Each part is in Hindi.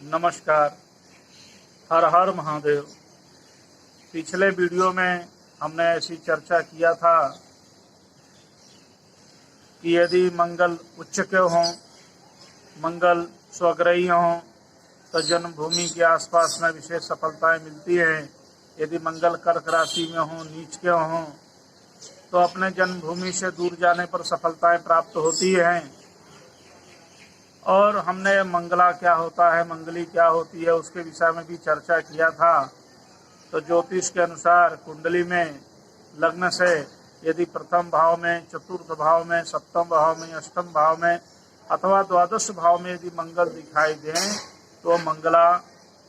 नमस्कार। हर हर महादेव। पिछले वीडियो में हमने ऐसी चर्चा किया था कि यदि मंगल उच्च के हों, मंगल स्वग्रही हों तो जन्मभूमि के आसपास में विशेष सफलताएं मिलती हैं। यदि मंगल कर्क राशि में हों, नीच के हों तो अपने जन्मभूमि से दूर जाने पर सफलताएं प्राप्त होती हैं। और हमने मंगला क्या होता है, मंगली क्या होती है, उसके विषय में भी चर्चा किया था। तो ज्योतिष के अनुसार कुंडली में लग्न से यदि प्रथम भाव में, चतुर्थ भाव में, सप्तम भाव में, अष्टम भाव में अथवा द्वादश भाव में यदि मंगल दिखाई दें तो मंगला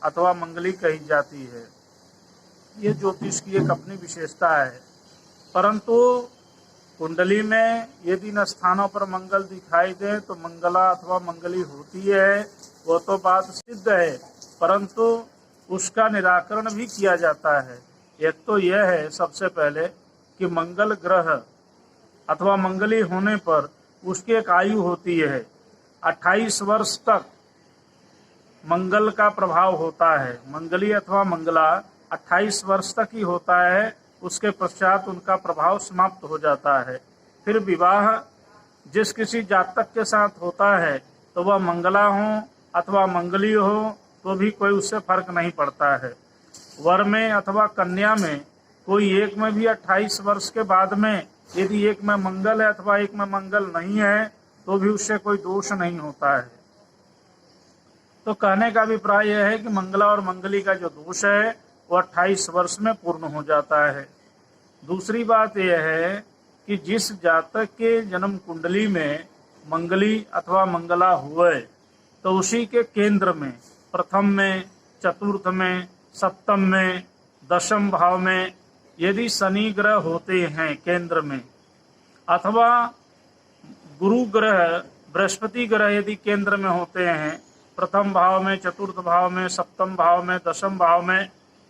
अथवा मंगली कही जाती है। ये ज्योतिष की एक अपनी विशेषता है। परंतु कुंडली में यदि इन स्थानों पर मंगल दिखाई दे तो मंगला अथवा मंगली होती है, वो तो बात सिद्ध है। परंतु उसका निराकरण भी किया जाता है। एक तो यह है सबसे पहले कि मंगल ग्रह अथवा मंगली होने पर उसकी एक आयु होती है। 28 वर्ष तक मंगल का प्रभाव होता है। मंगली अथवा मंगला 28 वर्ष तक ही होता है, उसके पश्चात उनका प्रभाव समाप्त हो जाता है। फिर विवाह जिस किसी जातक के साथ होता है तो वह मंगला हो अथवा मंगली हो तो भी कोई उससे फर्क नहीं पड़ता है। वर में अथवा कन्या में कोई एक में भी 28 वर्ष के बाद में यदि एक में मंगल है अथवा एक में मंगल नहीं है तो भी उससे कोई दोष नहीं होता है। तो कहने का अभिप्राय यह है कि मंगला और मंगली का जो दोष है वो 28 वर्ष में पूर्ण हो जाता है। दूसरी बात यह है कि जिस जातक के जन्म कुंडली में मंगली अथवा मंगला हुए तो उसी के केंद्र में, प्रथम में, चतुर्थ में, सप्तम में, दशम भाव में यदि शनि ग्रह होते हैं केंद्र में, अथवा गुरु ग्रह, बृहस्पति ग्रह यदि केंद्र में होते हैं, प्रथम भाव में, चतुर्थ भाव में, सप्तम भाव में, दशम भाव में,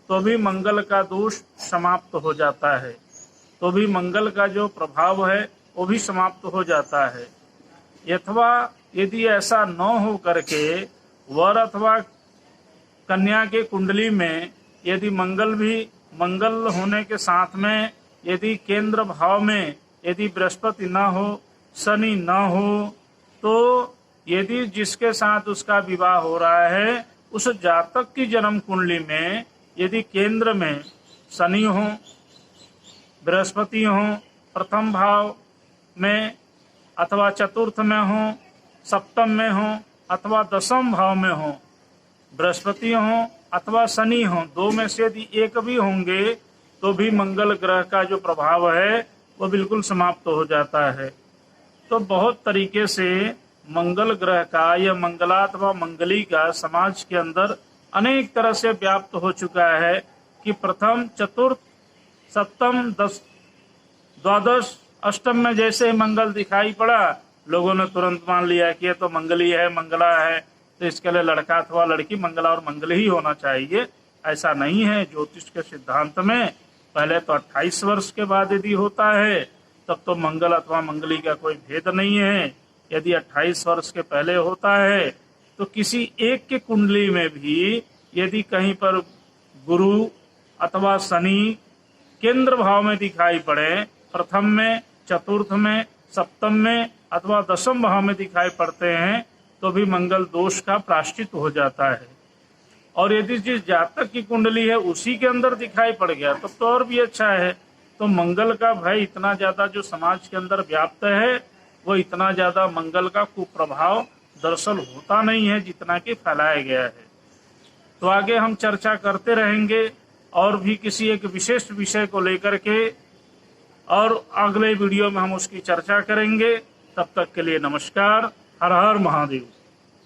तो भी मंगल का दोष समाप्त हो जाता है। तो भी मंगल का जो प्रभाव है वो भी समाप्त हो जाता है। अथवा यदि ऐसा न हो करके वर अथवा कन्या के कुंडली में यदि मंगल होने के साथ में यदि केंद्र भाव में यदि बृहस्पति न हो, शनि न हो, तो यदि जिसके साथ उसका विवाह हो रहा है उस जातक की जन्म कुंडली में यदि केंद्र में शनि हो, बृहस्पति हो, प्रथम भाव में अथवा चतुर्थ में हो, सप्तम में हो अथवा दशम भाव में हो, बृहस्पति हो अथवा शनि हो, दो में से यदि एक भी होंगे तो भी मंगल ग्रह का जो प्रभाव है वो बिल्कुल समाप्त हो जाता है। तो बहुत तरीके से मंगल ग्रह का या मंगला अथवा मंगली का समाज के अंदर अनेक तरह से व्याप्त हो चुका है कि प्रथम, चतुर्थ, सप्तम, द्वादश, अष्टम में जैसे मंगल दिखाई पड़ा लोगों ने तुरंत मान लिया कि ये तो मंगली है, मंगला है, तो इसके लिए लड़का अथवा लड़की मंगला और मंगल ही होना चाहिए। ऐसा नहीं है। ज्योतिष के सिद्धांत में पहले तो 28 वर्ष के बाद यदि होता है तब तो मंगल अथवा मंगली का कोई भेद नहीं है। यदि 28 वर्ष के पहले होता है तो किसी एक के कुंडली में भी यदि कहीं पर गुरु अथवा शनि केंद्र भाव में दिखाई पड़े, प्रथम में, चतुर्थ में, सप्तम में अथवा दशम भाव में दिखाई पड़ते हैं तो भी मंगल दोष का प्रायश्चित हो जाता है। और यदि जिस जातक की कुंडली है उसी के अंदर दिखाई पड़ गया तब तो और भी अच्छा है। तो मंगल का भय इतना ज्यादा जो समाज के अंदर व्याप्त है वो इतना ज्यादा मंगल का कुप्रभाव दरअसल होता नहीं है जितना कि फैलाया गया है। तो आगे हम चर्चा करते रहेंगे और भी किसी एक विशेष विषय को लेकर के, और अगले वीडियो में हम उसकी चर्चा करेंगे। तब तक के लिए नमस्कार। हर हर महादेव।